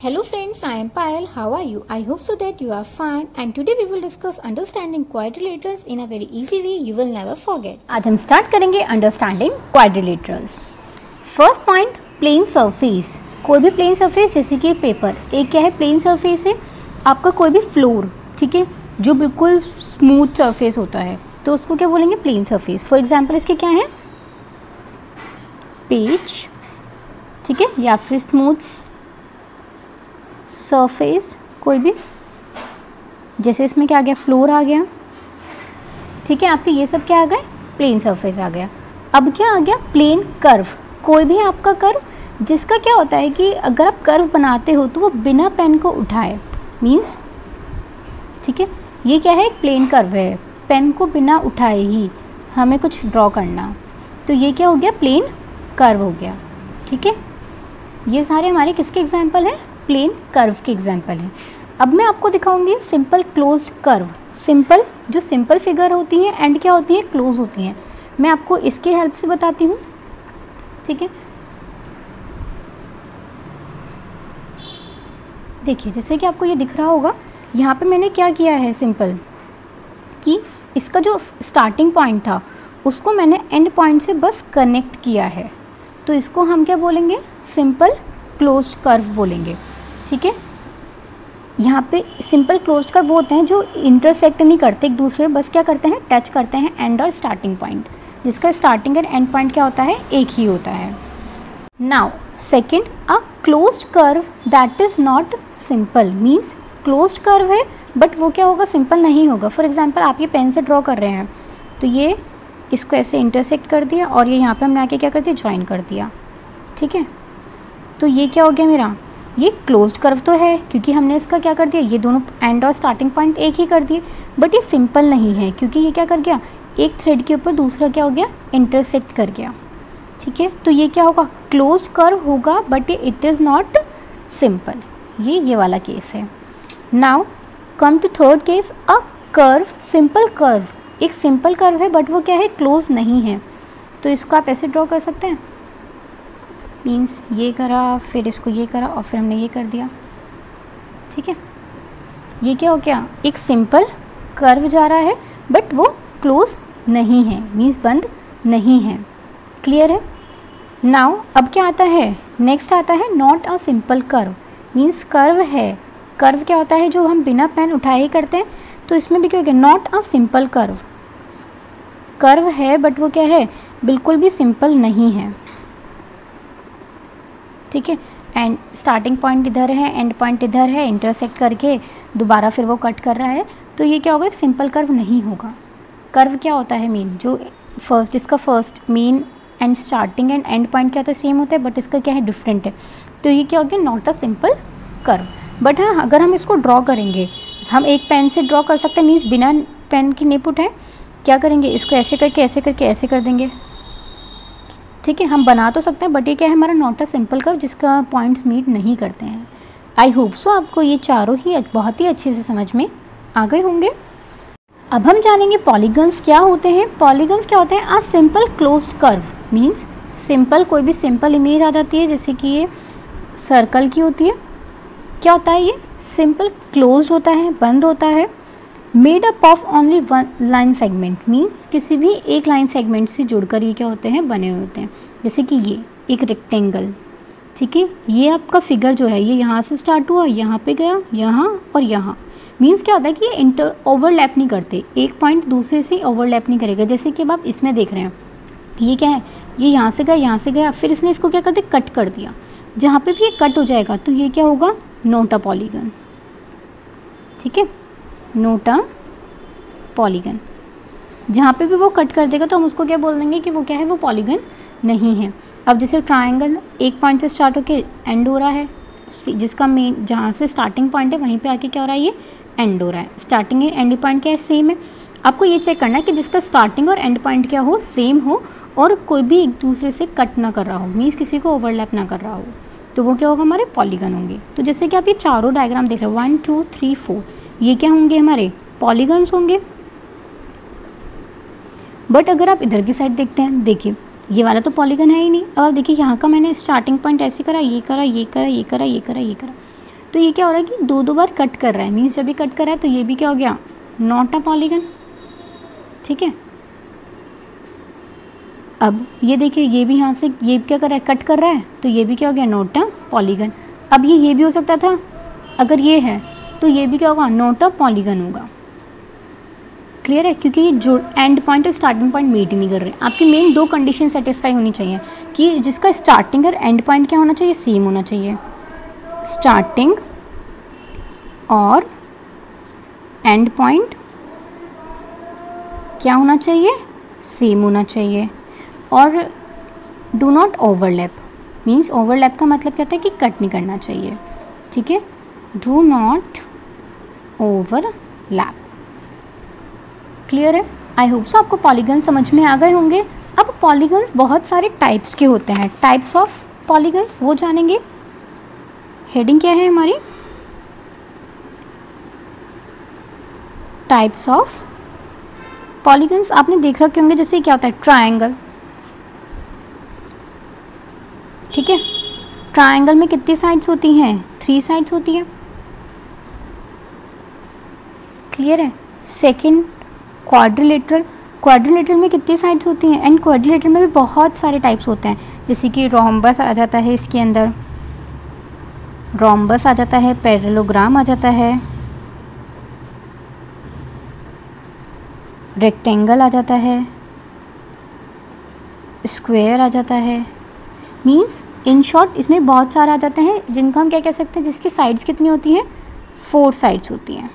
Hello friends, I am Payal. How are you? I hope so that you are fine, and today we will discuss understanding quadrilaterals in a very easy way you will never forget. आज हम start करेंगे understanding quadrilaterals. First point, plane surface. कोई भी plane surface जैसे कि paper, एक क्या है प्लेन सरफेस है आपका कोई भी फ्लोर, ठीक है, जो बिल्कुल स्मूथ सरफेस होता है तो उसको क्या बोलेंगे, प्लेन सरफेस। फॉर एग्जांपल इसके क्या है, पेज, ठीक है, या फिर स्मूथ सरफेस कोई भी, जैसे इसमें क्या आ गया, फ्लोर आ गया, ठीक है, आपके ये सब क्या आ गए, प्लेन सरफेस आ गया। अब क्या आ गया, प्लेन कर्व। कोई भी आपका कर्व जिसका क्या होता है कि अगर आप कर्व बनाते हो तो वो बिना पेन को उठाए, मीन्स, ठीक है, ये क्या है, एक प्लेन कर्व है, पेन को बिना उठाए ही हमें कुछ ड्रॉ करना, तो ये क्या हो गया, प्लेन कर्व हो गया, ठीक है। ये सारे हमारे किसके एग्जाम्पल हैं, प्लेन कर्व के एग्जाम्पल हैं। अब मैं आपको दिखाऊंगी सिंपल क्लोज्ड कर्व। सिंपल, जो सिंपल फिगर होती हैं एंड क्या होती हैं, क्लोज होती हैं। मैं आपको इसके हेल्प से बताती हूँ, ठीक है। देखिए जैसे कि आपको ये दिख रहा होगा, यहाँ पे मैंने क्या किया है सिंपल, कि इसका जो स्टार्टिंग पॉइंट था उसको मैंने एंड पॉइंट से बस कनेक्ट किया है, तो इसको हम क्या बोलेंगे, सिंपल क्लोज्ड कर्व बोलेंगे, ठीक है। यहाँ पे सिंपल क्लोज्ड कर्व वो होते हैं जो इंटरसेक्ट नहीं करते एक दूसरे, बस क्या करते हैं, टच करते हैं एंड और स्टार्टिंग पॉइंट, जिसका स्टार्टिंग और एंड पॉइंट क्या होता है, एक ही होता है। Now second, a closed curve that is not simple, means closed curve है बट वो क्या होगा, सिंपल नहीं होगा। फॉर एग्जाम्पल आप ये पेन से ड्रॉ कर रहे हैं तो ये इसको ऐसे इंटरसेक्ट कर दिया और ये यहाँ पे हमने आके क्या कर दिया, ज्वाइन कर दिया, ठीक है। तो ये क्या हो गया मेरा, ये क्लोज्ड कर्व तो है क्योंकि हमने इसका क्या कर दिया, ये दोनों एंड और स्टार्टिंग पॉइंट एक ही कर दिए, बट ये सिंपल नहीं है क्योंकि ये क्या कर गया, एक थ्रेड के ऊपर दूसरा क्या हो गया, इंटरसेक्ट कर गया, ठीक है। तो ये क्या होगा, क्लोज्ड कर्व होगा but it is not simple. ये वाला केस है। Now come to third case, a curve, simple curve, एक सिंपल कर्व है बट वो क्या है, क्लोज नहीं है, तो इसको आप ऐसे ड्रॉ कर सकते हैं, मीन्स ये करा फिर इसको ये करा और फिर हमने ये कर दिया, ठीक है। ये क्या हो गया, एक सिंपल कर्व जा रहा है बट वो क्लोज नहीं है, मीन्स बंद नहीं है। क्लियर है। नाउ अब क्या आता है, नेक्स्ट आता है not a simple curve, means curve है, कर्व क्या होता है जो हम बिना पेन उठाए ही करते हैं, तो इसमें भी क्या हो गया, not a simple curve, curve है बट वो क्या है, बिल्कुल भी सिंपल नहीं है, ठीक है। एंड स्टार्टिंग पॉइंट इधर है, एंड पॉइंट इधर है, इंटरसेक्ट करके दोबारा फिर वो कट कर रहा है, तो ये क्या होगा, एक सिंपल कर्व नहीं होगा। कर्व क्या होता है, मीन जो फर्स्ट, जिसका first mean and starting and and point क्या होता है, सेम होता है, बट इसका क्या है, डिफरेंट है, तो ये क्या हो गया, not a simple curve. But हाँ, अगर हम इसको ड्रॉ करेंगे, हम एक पेन से ड्रॉ कर सकते हैं, मीन्स बिना पेन की निप उठाए क्या करेंगे, इसको ऐसे करके ऐसे करके ऐसे कर देंगे, ठीक है। हम बना तो सकते हैं बट ये क्या है, हमारा नॉट अ सिंपल कर्व जिसका पॉइंट्स मीट नहीं करते हैं। आई होप सो आपको ये चारों ही बहुत ही अच्छे से समझ में आ गए होंगे। अब हम जानेंगे पॉलीगन्स क्या होते हैं। पॉलीगन्स क्या होते हैं, a simple closed curve, means simple, कोई भी सिंपल इमेज आ जाती है जैसे कि ये सर्कल की होती है, क्या होता है, ये सिंपल क्लोज्ड होता है, बंद होता है, made up of only one line segment, means किसी भी एक लाइन सेगमेंट से जुड़कर ये क्या होते हैं, बने हुए होते हैं। जैसे कि ये एक रेक्टेंगल, ठीक है, ये आपका फिगर जो है ये यहाँ से स्टार्ट हुआ, यहाँ पे गया, यहाँ और यहाँ, मीन्स क्या होता है कि ये ओवरलैप नहीं करते, एक पॉइंट दूसरे से ओवरलैप नहीं करेगा। जैसे कि अब आप इसमें देख रहे हैं, ये क्या है, ये यहाँ से गया, यहाँ से गया, फिर इसने इसको क्या कर दिया, कट कर दिया, जहाँ पे भी ये कट हो जाएगा तो ये क्या होगा, नॉट अ पॉलीगन, ठीक है, नॉट अ पॉलीगन। जहाँ पे भी वो कट कर देगा तो हम उसको क्या बोल देंगे कि वो क्या है, वो पॉलीगन नहीं है। अब जैसे ट्रायंगल एक पॉइंट से स्टार्ट होके एंड हो रहा है, जिसका मेन, जहाँ से स्टार्टिंग पॉइंट है वहीं पे आके क्या हो रहा है, ये एंड हो रहा है। स्टार्टिंग एंड एंड पॉइंट क्या है, सेम है। आपको ये चेक करना है कि जिसका स्टार्टिंग और एंड पॉइंट क्या हो, सेम हो और कोई भी एक दूसरे से कट ना कर रहा हो, मीन्स किसी को ओवरलैप ना कर रहा हो, तो वो क्या होगा, हमारे पॉलीगन होंगे। तो जैसे कि आप ये चारों डायग्राम देख रहे हो, 1 2 3 4, ये क्या होंगे, हमारे पॉलीगन्स होंगे। बट अगर आप इधर की साइड देखते हैं, देखिए ये वाला तो पॉलीगन है ही नहीं। अब देखिए यहाँ का मैंने स्टार्टिंग पॉइंट ऐसे करा, ये करा, ये करा, ये करा, ये करा, ये करा, तो ये क्या हो रहा है कि दो बार कट कर रहा है, मीन्स जब भी कट कर रहा है तो ये भी क्या हो गया, नॉट अ पॉलीगन। ठीक है, अब ये देखिए ये भी यहाँ से ये क्या कर रहा है, कट कर रहा है, तो ये भी क्या हो गया, नॉट अ पॉलीगन। अब ये भी हो सकता था, अगर ये है तो ये भी क्या होगा, नॉट अ पॉलीगन होगा। क्लियर है, क्योंकि ये जो एंड पॉइंट और स्टार्टिंग पॉइंट मीट ही नहीं कर रहे। आपकी मेन दो कंडीशन सेटिस्फाई होनी चाहिए कि जिसका स्टार्टिंग और एंड पॉइंट क्या होना चाहिए, सेम होना चाहिए। स्टार्टिंग और एंड पॉइंट क्या होना चाहिए, सेम होना चाहिए। और do not overlap, means overlap का मतलब क्या होता है कि कट नहीं करना चाहिए। ठीक है, डू नॉट ओवरलैप। क्लियर है, आई होप सो आपको पॉलीगन समझ में आ गए होंगे। अब पॉलीगन्स बहुत सारे टाइप्स के होते हैं, टाइप्स ऑफ पॉलीगन्स वो जानेंगे। हेडिंग क्या है हमारी, टाइप्स ऑफ पॉलीगन्स। आपने देख रखे होंगे, जैसे क्या होता है ट्रायंगल। ठीक है, ट्रायंगल में कितनी साइड्स होती हैं, 3 साइड्स होती हैं। क्लियर है, सेकंड क्वाड्रिलेटरल, क्वाड्रिलेटरल में कितनी साइड्स होती हैं, एंड क्वाड्रिलेटरल में भी बहुत सारे टाइप्स होते हैं, जैसे कि रोम्बस आ जाता है इसके अंदर, रोम्बस आ जाता है, पैरेललोग्राम आ जाता है, रेक्टेंगल आ जाता है, स्क्वायर आ जाता है। मीन्स इन शॉर्ट इसमें बहुत सारे आ जाते हैं जिनको हम क्या कह सकते हैं, जिसकी साइड्स कितनी होती हैं, 4 साइड्स होती हैं।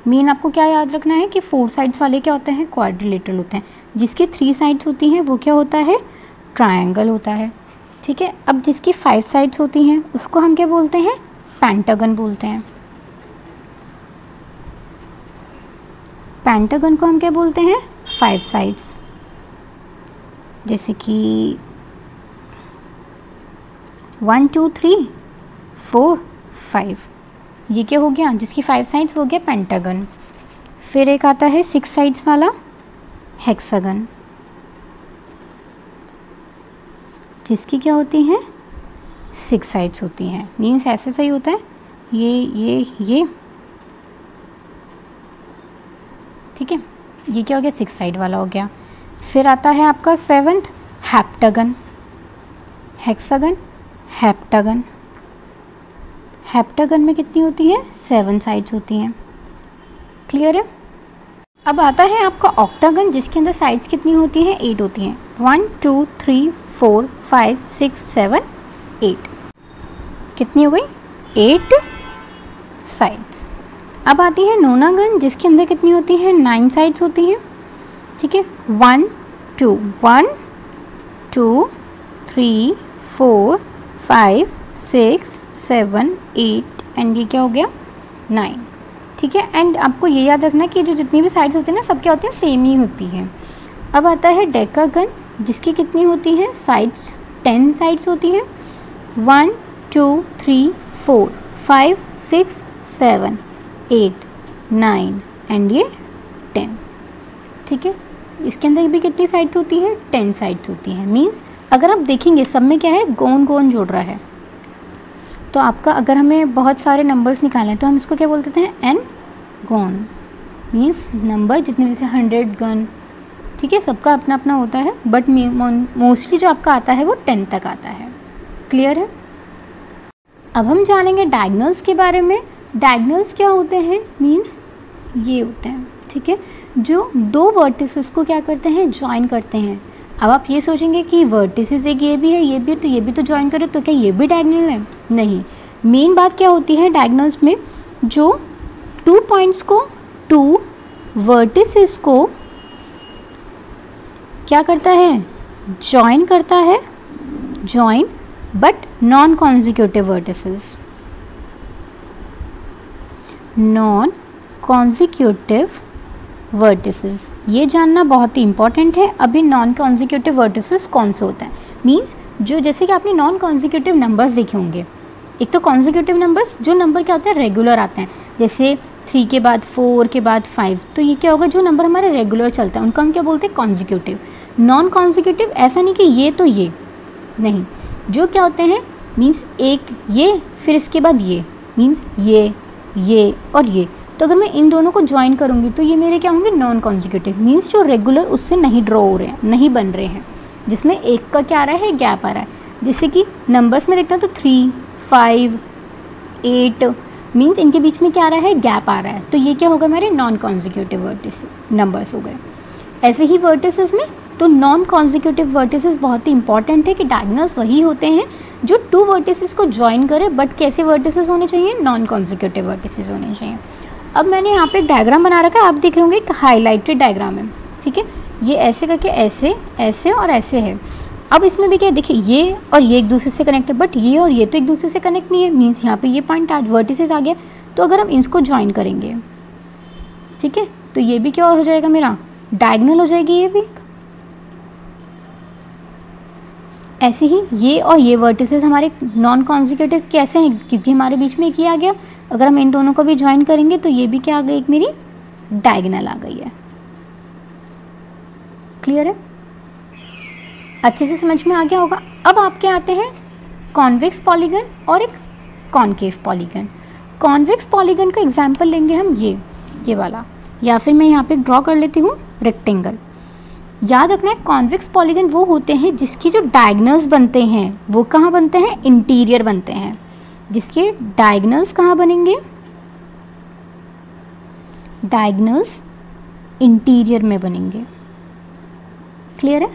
मेन आपको क्या याद रखना है कि 4 साइड्स वाले क्या होते हैं, क्वाड्रिलेटरल होते हैं। जिसकी 3 साइड्स होती हैं वो क्या होता है, ट्रायंगल होता है। ठीक है, अब जिसकी 5 साइड्स होती हैं उसको हम क्या बोलते हैं, पेंटागन बोलते हैं। पेंटागन को हम क्या बोलते हैं, 5 साइड्स, जैसे कि 1 2 3 4 5, ये क्या हो गया, जिसकी 5 साइड्स हो गया पेंटागन। फिर एक आता है 6 साइड्स वाला, हेक्सागन, जिसकी क्या होती हैं, 6 साइड्स होती हैं। मीन्स ऐसे सही होता है, ये ठीक है, ये क्या हो गया, 6 साइड वाला हो गया। फिर आता है आपका 7th heptagon, hexagon, heptagon. Heptagon में कितनी होती है, 7 साइड्स होती हैं। क्लियर है, अब आता है आपका ऑक्टागन, जिसके अंदर साइड्स कितनी होती हैं, 8 होती हैं। 1 2 3 4 5 6 7 8, कितनी हो गई, 8 साइड्स। अब आती है नोनागन, जिसके अंदर कितनी होती हैं, 9 साइड्स होती हैं। ठीक है, 1 2 3 4 5 6 7 8 एंड ये क्या हो गया, 9। ठीक है, एंड आपको ये याद रखना कि जो जितनी भी साइड्स होती हैं ना, सब क्या होती हैं, सेम ही होती हैं। अब आता है डेकागन, जिसकी कितनी होती हैं, साइड्स 10 साइड्स होती हैं। 1 2 3 4 5 6 7 8 9 एंड ये 10। ठीक है, इसके अंदर भी कितनी साइड्स होती हैं, 10 साइड्स होती हैं। मीन्स अगर आप देखेंगे सब में क्या है, गोन गोन जोड़ रहा है। तो आपका अगर हमें बहुत सारे नंबर्स निकालने हैं तो हम इसको क्या बोलते हैं, एन गोन। मीन्स नंबर जितने, जैसे 100 गन, ठीक है, सबका अपना अपना होता है, बट मोस्टली जो आपका आता है वो 10 तक आता है। क्लियर है, अब हम जानेंगे डायगोनल्स के बारे में। डायगोनल्स क्या होते हैं, मीन्स ये होते हैं, ठीक है, जो 2 वर्टिसेस को क्या करते हैं, ज्वाइन करते हैं। अब आप ये सोचेंगे कि वर्टिसेस एक ये भी है, ये भी है, तो ये भी तो ज्वाइन करे, तो क्या ये भी डायगोनल है? नहीं, मेन बात क्या होती है डायगोनल्स में, जो 2 पॉइंट्स को, 2 वर्टिसेस को क्या करता है, ज्वाइन करता है, join but non consecutive vertices, non consecutive vertices. ये जानना बहुत ही इंपॉर्टेंट है। अभी नॉन कॉन्जिक्यूटिव वर्टिसेस कौन से होते हैं, मीन्स जो, जैसे कि आपने नॉन कॉन्जिक्यूटिव नंबर्स देखे होंगे। एक तो कॉन्जिक्यूटिव नंबर्स, जो नंबर क्या होते हैं, रेगुलर आते हैं, जैसे 3 के बाद 4 के बाद 5, तो ये क्या होगा, जो नंबर हमारे रेगुलर चलता है उनको हम क्या बोलते हैं, कॉन्जिक्यूटिव। नॉन कॉन्जिक्यूटिव ऐसा नहीं कि ये तो ये नहीं, जो क्या होते हैं मीन्स एक ये, फिर इसके बाद ये, मीन्स ये और ये। तो अगर मैं इन दोनों को ज्वाइन करूँगी तो ये मेरे क्या होंगे, नॉन कॉन्जिक्यूटिव, मीन्स जो रेगुलर उससे नहीं ड्रॉ हो रहे हैं, नहीं बन रहे हैं, जिसमें एक का क्या आ रहा है, गैप आ रहा है। जैसे कि नंबर्स में देखते हैं तो 3, 5, 8, मीन्स इनके बीच में क्या आ रहा है, गैप आ रहा है। तो ये क्या होगा, हमारे नॉन कॉन्जिक्यूटिव वर्टिसेस नंबर्स हो गए। ऐसे ही वर्टिसेस में तो नॉन कॉन्जिक्यूटिव वर्टिसेस बहुत ही इंपॉर्टेंट है कि डायगोनल्स वही होते हैं जो 2 वर्टिसेस को ज्वाइन करें, बट कैसे वर्टिसेस होने चाहिए, नॉन कॉन्जिक्यूटिव वर्टिसेस होने चाहिए। अब मैंने यहाँ पे एक डायग्राम बना रखा है, आप देख रहे होंगे एक हाईलाइटेड डायग्राम है, ठीक है। ये ऐसे करके ऐसे ऐसे और ऐसे है। अब इसमें भी क्या है, देखिए ये और ये एक दूसरे से कनेक्ट है, बट ये और ये तो एक दूसरे से कनेक्ट नहीं है, मीन्स यहाँ पे ये पॉइंट आज वर्टिसेस आ गया। तो अगर हम इसको ज्वाइन करेंगे, ठीक है, तो ये भी क्या और हो जाएगा, मेरा डायगोनल हो जाएगी ये भी। ऐसे ही ये और ये वर्टिसेस हमारे नॉन कॉन्जिक्यूटिव कैसे हैं, क्योंकि हमारे बीच में एक ये आ गया। अगर हम इन दोनों को भी ज्वाइन करेंगे तो ये भी क्या आ गई, एक मेरी डायगोनल आ गई है। क्लियर है, अच्छे से समझ में आ गया होगा। अब आपके आते हैं कॉन्वेक्स पॉलीगन और एक कॉनकेव पॉलीगन। कॉन्वेक्स पॉलीगन का एग्जाम्पल लेंगे हम ये वाला, या फिर मैं यहाँ पे ड्रॉ कर लेती हूँ रेक्टेंगल। याद रखना है कॉन्वेक्स पॉलीगन वो होते हैं जिसकी जो डायगोनल्स बनते हैं वो कहाँ बनते हैं, इंटीरियर बनते हैं। जिसके डायगोनल्स कहाँ बनेंगे, डायगोनल्स इंटीरियर में बनेंगे। क्लियर है,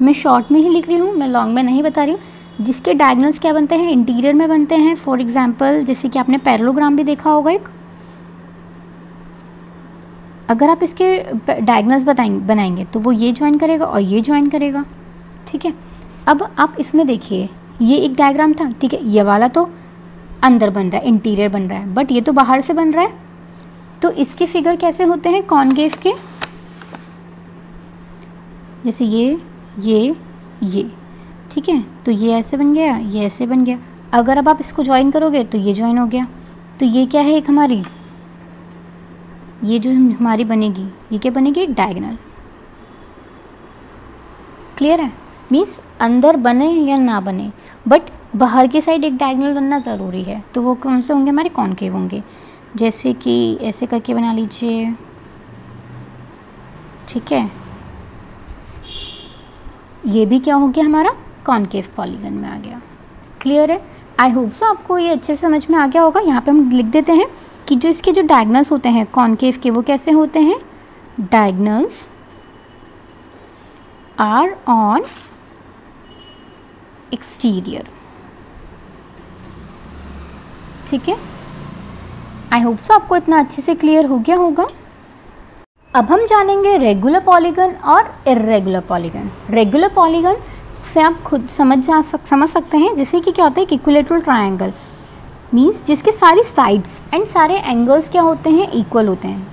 मैं शॉर्ट में ही लिख रही हूँ, मैं लॉन्ग में नहीं बता रही हूँ। जिसके डायगोनल्स क्या बनते हैं, इंटीरियर में बनते हैं। फॉर एग्जांपल जैसे कि आपने पैरेललोग्राम भी देखा होगा एक, अगर आप इसके डायगोनल्स बनाएंगे तो वो ये ज्वाइन करेगा और ये ज्वाइन करेगा, ठीक है। अब आप इसमें देखिए, ये एक डायग्राम था, ठीक है, ये वाला तो अंदर बन रहा है, इंटीरियर बन रहा है, बट ये तो बाहर से बन रहा है। तो इसके फिगर कैसे होते हैं कॉनकेव के, जैसे ये, ठीक है, तो ये ऐसे बन गया, ये ऐसे बन गया। अगर अब आप इसको ज्वाइन करोगे तो ये ज्वाइन हो गया। तो ये क्या है, एक हमारी ये जो हमारी बनेगी, ये क्या बनेगी, एक डायगोनल। क्लियर है, मीन्स अंदर बने या ना बने, बट बाहर की साइड एक डायगोनल बनना ज़रूरी है। तो वो कौन से होंगे, हमारे कॉनकेव होंगे। जैसे कि ऐसे करके बना लीजिए, ठीक है, ये भी क्या हो गया, हमारा कॉनकेव पॉलीगन में आ गया। क्लियर है, आई होप सो आपको ये अच्छे से समझ में आ गया होगा। यहाँ पे हम लिख देते हैं कि जो इसके जो डायगोनल्स होते हैं कॉनकेव के, वो कैसे होते हैं, डायगोनल्स आर ऑन एक्सटीरियर। ठीक है, आई होप सो आपको इतना अच्छे से क्लियर हो गया होगा। अब हम जानेंगे रेगुलर पॉलीगन और इर्रेगुलर पॉलीगन। रेगुलर पॉलीगन से आप खुद समझ सकते हैं, जैसे कि क्या होता है, इक्विलेटरल ट्रायंगल मींस जिसके सारी साइड्स एंड सारे एंगल्स क्या होते हैं, इक्वल होते हैं।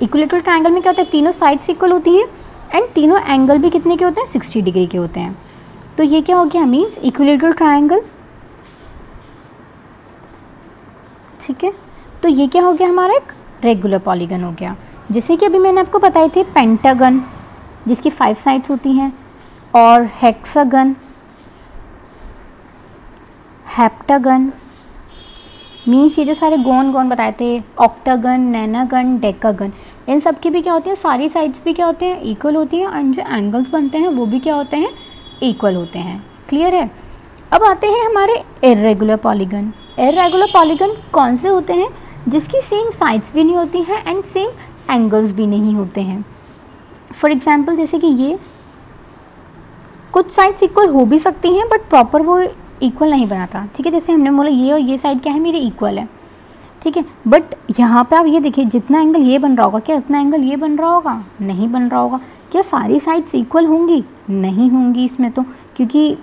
इक्विलेटरल ट्रायंगल में क्या होता है, तीनों साइड्स इक्वल होती हैं एंड तीनों एंगल भी कितने के होते हैं, 60 डिग्री के होते हैं। तो ये क्या हो गया, मींस इक्विलेटरल ट्रायंगल। ठीक है, तो ये क्या हो गया, हमारा एक रेगुलर पॉलीगन हो गया। जैसे कि अभी मैंने आपको बताई थी पेंटागन जिसकी 5 साइड्स होती हैं, और हेक्सागन, हेप्टागन मीन्स ये जो सारे गोन बताए थे, ऑक्टागन, नैनागन, डेकागन, इन सब की भी क्या होती है, सारी साइड्स भी क्या होते हैं, इक्वल होती हैं, एंड जो एंगल्स बनते हैं वो भी क्या होते हैं, इक्वल होते हैं। क्लियर है। अब आते हैं हमारे इर्रेगुलर पॉलीगन। इर्रेगुलर पॉलीगन कौन से होते हैं, जिसकी सेम साइड्स भी नहीं होती हैं एंड सेम एंगल्स भी नहीं होते हैं। फॉर एग्जाम्पल जैसे कि ये कुछ साइड्स इक्वल हो भी सकती हैं बट प्रॉपर वो इक्वल नहीं बनाता। ठीक है, जैसे हमने बोला ये और ये साइड क्या है, मेरे इक्वल है। ठीक है, बट यहाँ पे आप ये देखिए, जितना एंगल ये बन रहा होगा, क्या उतना एंगल ये बन रहा होगा, नहीं बन रहा होगा। क्या सारी साइड्स इक्वल होंगी, नहीं होंगी इसमें तो, क्योंकि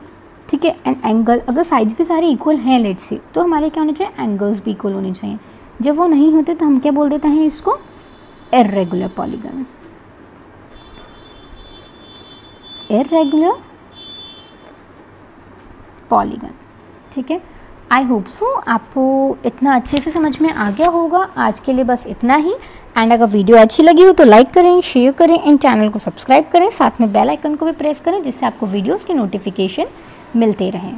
ठीक है, एंगल अगर साइड्स भी सारे इक्वल हैं लेट्स से, तो हमारे क्या होने चाहिए, एंगल्स भी इक्वल होने चाहिए। जब वो नहीं होते तो हम क्या बोल देते हैं इसको, इर्रेगुलर पॉलीगन। Irregular polygon. ठीक है, आई होप सो आपको इतना अच्छे से समझ में आ गया होगा। आज के लिए बस इतना ही। एंड अगर वीडियो अच्छी लगी हो तो लाइक करें, शेयर करें एंड चैनल को सब्सक्राइब करें, साथ में बेल आइकन को भी प्रेस करें जिससे आपको वीडियोस की नोटिफिकेशन मिलते रहें।